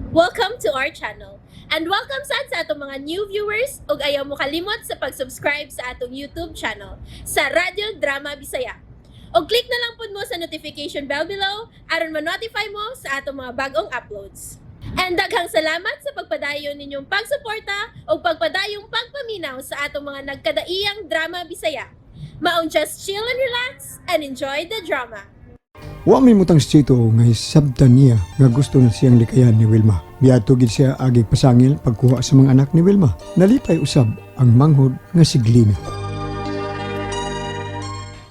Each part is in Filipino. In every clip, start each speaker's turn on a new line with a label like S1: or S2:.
S1: Welcome to our channel. And welcome sa atong mga new viewers ug ayaw mo kalimot sa pag-subscribe sa atong YouTube channel sa Radio Drama Bisaya. O click na lang pud mo sa notification bell below aron ma-notify mo sa atong mga bagong uploads. And daghang salamat sa pagpadayon ninyong pagsuporta o pagpadayong pagpaminaw sa atong mga nagkadaiyang Drama Bisaya. Maong just chill and relax and enjoy the drama.
S2: Wa may mutang stito nga hisabtan niya nga gusto na siyang likayan ni Wilma. Biadto gid siya agig pasangil pagkuha sa mga anak ni Wilma. Nalipay usab ang manghod nga si Glina.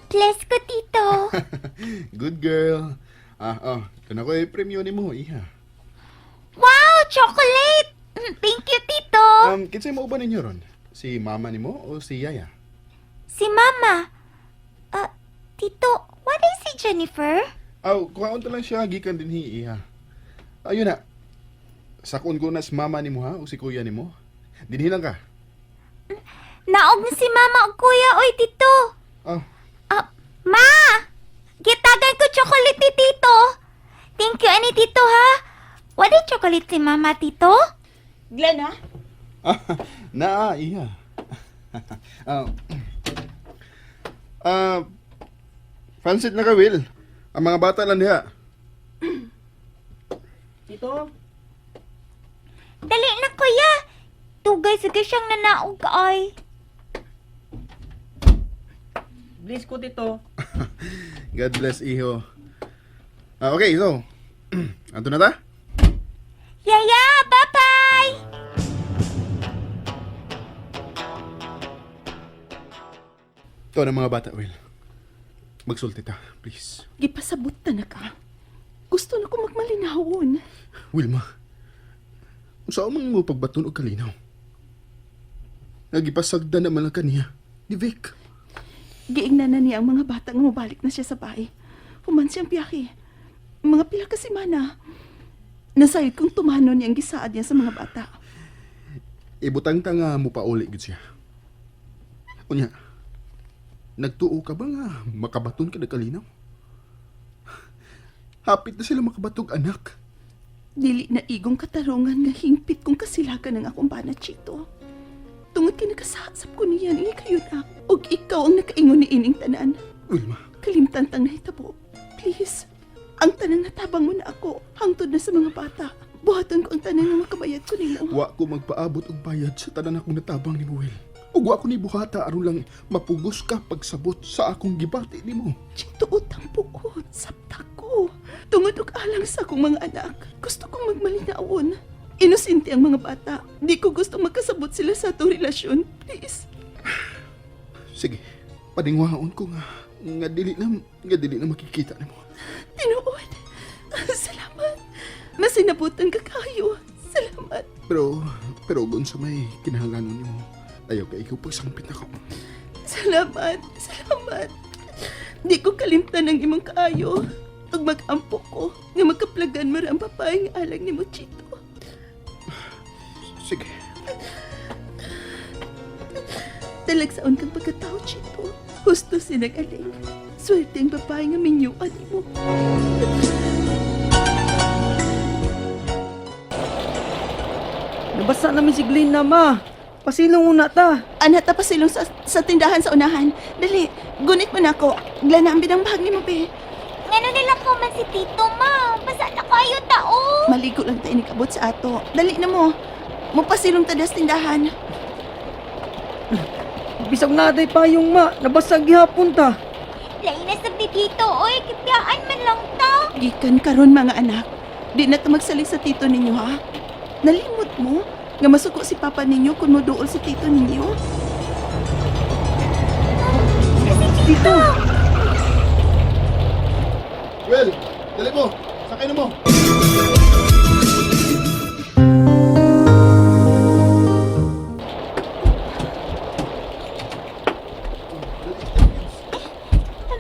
S3: Bless ko, Tito.
S4: Good girl. Ito na ko premyo ni mo, iha.
S3: Wow, chocolate! Thank you, Tito.
S4: Kinsay mo ba ninyo ron? Si mama ni mo o si Yaya?
S3: Si Mama. Tito, what is si Jennifer?
S4: Kuhaon to lang siya, gikan din iha. Ayun na. Sakon ko na si mama ni mo ha, o si kuya ni mo. Dinhi lang ka.
S3: Naog na si Mama o Kuya, oy, Tito.
S4: Oh,
S3: Ma! Gitagan ko chocolate ni Tito. Thank you, ani Tito, ha? What is chocolate si Mama, Tito?
S5: Glenn, ha?
S4: iha. Fansit na ka, Will. Ang mga bata lang diha.
S5: Tito,
S3: Dali na, Kuya. Tugay-sugay siyang nanaog, ay.
S5: bless ko, Tito.
S4: God bless, iho. Okay, so. Anto na ta?
S3: Yaya, bye-bye!
S4: Ito na mga bata, Will. Magsulti ta, please.
S5: Gipasabot na ka. Gusto na ko magmalinahon.
S4: Wilma, saan man mo pagbaton o kalinaw? Nagipasagda naman lang kaniya, ni Vic.
S5: Giingnan na niya ang mga bata nga mabalik na siya sa bahay. Human siyang piyaki. Mga pila ka semana. Nasayod kong tumano niya ang gisaad niya sa mga bata.
S4: Ibutang ta nga mo pauli gid siya. Unya, nagtuo ka ba nga makabaton ka na kalinaw? Hapit na sila makabatog anak.
S5: Dili na igong katarungan nga hingpit kong kasilagan ng akong bana, Chito. Tungod ka nakasasap ko niya ni kayo na. Og ikaw ang nakaingon ni ining tanan.
S4: Wilma,
S5: Kalimtantang nahitabo. Please. Ang tanang natabang mo na ako. Hangtod na sa mga bata. Buhaton ko ang tanang nga makabayad ko nimo.
S4: wa ko magpaabot og bayad sa tanan akong natabang ni Will. Ug wa ko ni buhata aron lang mapugos ka pagsabot sa akong gibati nimo.
S5: Chito utang puot. Sabta ko. Tungod og alang sa akong mga anak. Gusto kong magmalinawon. Inosente ang mga bata. Di ko gusto magkasabot sila sa atong relasyon. Please.
S4: Sige, padingwaon ko nga dili na makikita nimo.
S5: Tinuod. Salamat. Masinabutan ka kayo. Salamat.
S4: Pero gun sa may kinahanglanon nimo. Ayaw ka ikaw pagsangpit ako.
S5: Salamat. Salamat. Di ko kalimtan ang imong kaayo. Pag mag-ampo ko, nga magkaplagan mo ang papay nga alang ni mo, Chito.
S4: Sige.
S5: Talagsaon kang pagkatao, Chito. Husto sinagaling. Swerte ang papay nga minyuan mo.
S6: Nabasa namin si Glenn na, ma. Pasilong una ta.
S5: Ana, tapasilong sa tindahan sa unahan. Dali, gunit mo na ako. Glanambi ng bag ni mo, be.
S3: Ngano nila ko man si Tito, Ma? Basa na kayo tao.
S5: Maligo lang tayo nikabot sa ato. Dali na mo. Mupasilong ta das tindahan.
S6: Bisag na day payong, ma. Nabasag gihapon ta.
S3: Lain na sa Tito, oy. Kipyaan man lang ta.
S5: Gikan karon mga anak. Di na ta magsalik sa tito ninyo, ha? Nalimot mo nga masuko si papa ninyo kung moduol si tito ninyo?
S6: Dito.
S4: Well, dali mo. Sakay na mo.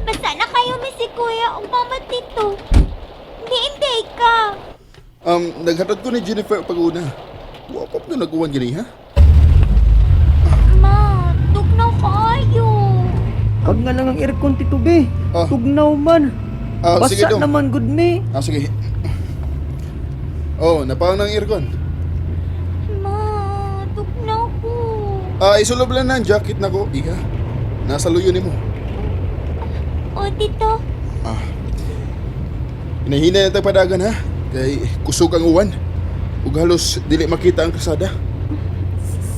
S3: Basa na kayo mi si Kuya o Mama Tito. Hindi ka.
S4: Naghatod ko ni Jennifer pag-una. Wapap na nagkuhan gini, ha?
S3: Ma, tugnaw kayo.
S6: Pag nga lang ang aircon, Tito Be.
S4: Ah.
S6: Tugnaw man.
S4: Sige
S6: Basa
S4: dong.
S6: naman, good me.
S4: Sige. Oh, napaon ng aircon.
S3: Ma, tugnaw ko.
S4: Isulob lang na ang jacket na ko, Iha. Nasa luyo ni mo.
S3: O, tito.
S4: Hinahina na tayo padagan ha. Kay kusog ang uwan. Ug halos dili makita ang kasada.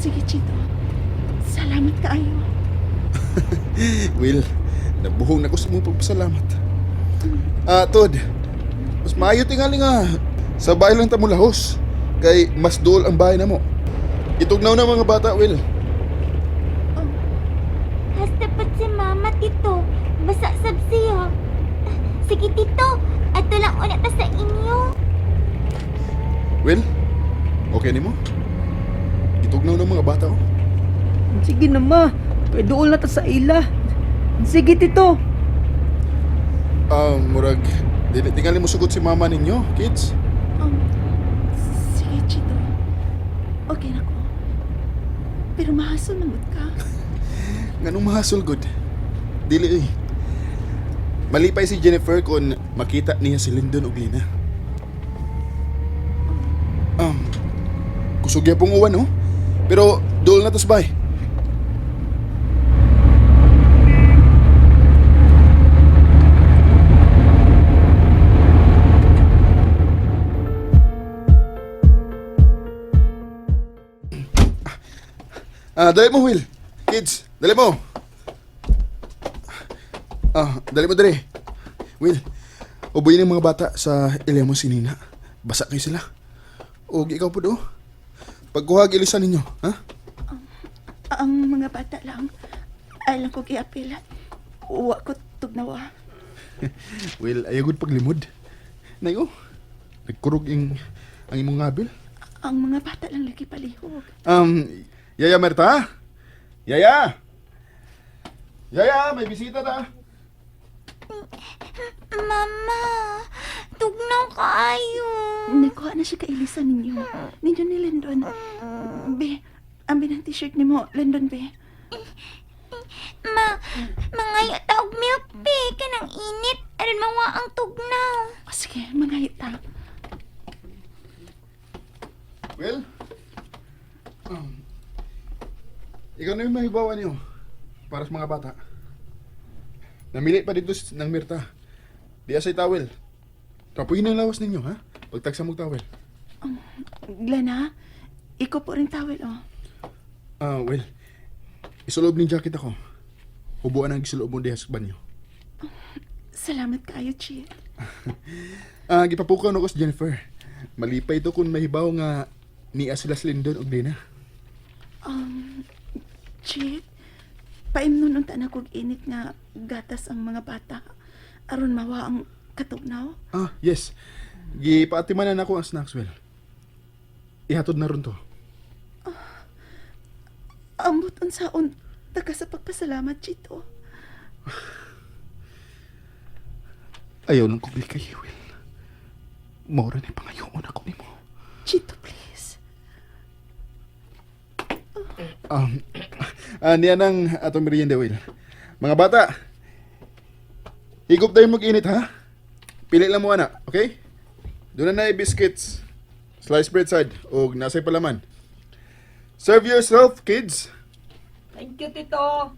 S5: Sige, Chito. Salamat kaayo.
S4: Will, nabuhong na ko sa mong pagpasalamat. Tod, mas maayo tingali nga sa bahay lang ta mo lahos. Kay mas duol ang bahay na mo. Itugnaw na mga bata, Will.
S3: Hasta pat si mama, tito. Basa sab siya. Sige, tito. Ato lang una ta sa inyo.
S4: Will, okay ni mo? Itugnaw ng mga bata, oh.
S6: Sige na ma, pwede na ta sa ila. Sige tito.
S4: Murag, dili tingali mo sugot si mama ninyo, kids.
S5: Sige, Chito. Okay na ko. Pero mahasol namot ka.
S4: Nganong mahasol, good? Dili, eh. Malipay si Jennifer kung makita niya si Lyndon ug Lina. Kusog ya pong uwan, oh. Pero, dool na tos bay. Dali mo, Will. Kids, dali mo. Dali mo, dali. Will, ubuyin ng mga bata sa ilya mo si Nina. Basa kayo sila. O, ikaw po do. Pagkuhag ilisan ninyo, ha?
S5: Ang mga bata lang. Alam ko giapil. Uwa ko tugnawa.
S4: Will, ayagod paglimod. Nayo, nagkurog ang imong ngabil.
S5: Ang mga bata lang lagi palihog.
S4: Yaya Merta? Yaya! Yaya, may bisita ta.
S3: Mama, tugnaw kaayo.
S5: Nakuha na siya kailisan ninyo. Ninyo ni Lendon. Be, ambil ng t-shirt ni mo, Lendon, be.
S3: Mangayo ta og milk tea kanang init aron mawa ang tugnaw.
S5: O sige, mga hita.
S4: Will? Ikaw na yung mahibawa niyo para sa mga bata. Namili pa dito ng Mirta. Di asay towel. Tapuin ang lawas ninyo, ha? Pagtagsa mong towel.
S5: Glana, iko po rin towel, oh.
S4: Well, isulob ng jacket ako. Hubuan ang isulob mo diha sa banyo.
S5: Salamat kayo, Chi.
S4: Gipapukaw ako sa Jennifer. Malipay ito kung mahibaw nga niya sila Lyndon o Lina.
S5: Chi, paimnon unta na kog init nga gatas ang mga bata. Aron mawa ang katugnaw.
S4: Yes. Gipaatimanan ako ang snacks, Will. Ihatod na ron to.
S5: Ambot unsaon taga sa pagpasalamat, Chito.
S4: Ayaw nang kubli kay Will. Maura ni pangayoon ako ni mo.
S5: Chito, please.
S4: Niyan ang atong merienda, Will. Mga bata, higop tayo mag-init, ha? Pili lang mo, anak, okay? Doon na biscuits, sliced bread side, o nasa'y palaman. Serve yourself, kids.
S6: Thank you tito.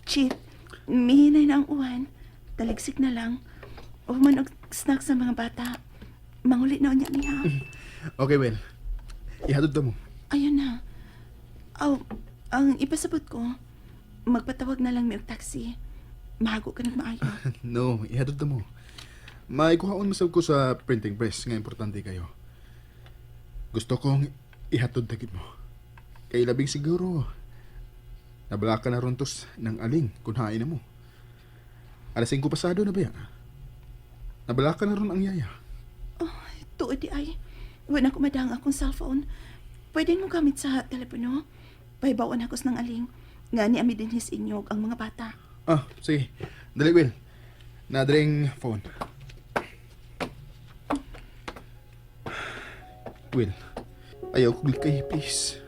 S5: Chit, mihinay na ang uwan. Taligsik na lang. O man og snack sa mga bata. Mangulit na unya niya.
S4: Okay, Will. Ihatod ta mo.
S5: Ayun na. Ang ipasabot ko, magpatawag na lang may og taxi. Mahago ka ng maayo.
S4: No, ihatod ta mo. May kuhaon masab ko sa printing press nga importante kayo. Gusto kong ihatod dagit mo. Kay labing siguro, nabala ka na ron tos ng aling kung hain na mo. Alas 5 pasado na ba yan? Nabala ka na ron ang yaya.
S5: Tuod di ay. Wala ko madang akong cellphone. Pwede mo gamit sa telepono. Paibawan ako ng aling. Nga ni ami din his inyog ang mga bata.
S4: Sige. Dali, Will. Nadring phone. Will, ayaw ko kay please.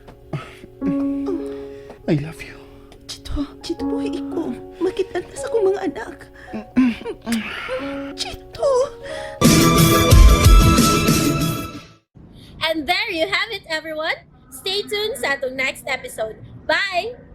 S4: I love you.
S5: Chito buhay ko. Makita sa akong mga anak. Chito!
S1: And there you have it, everyone. Stay tuned sa atong next episode. Bye!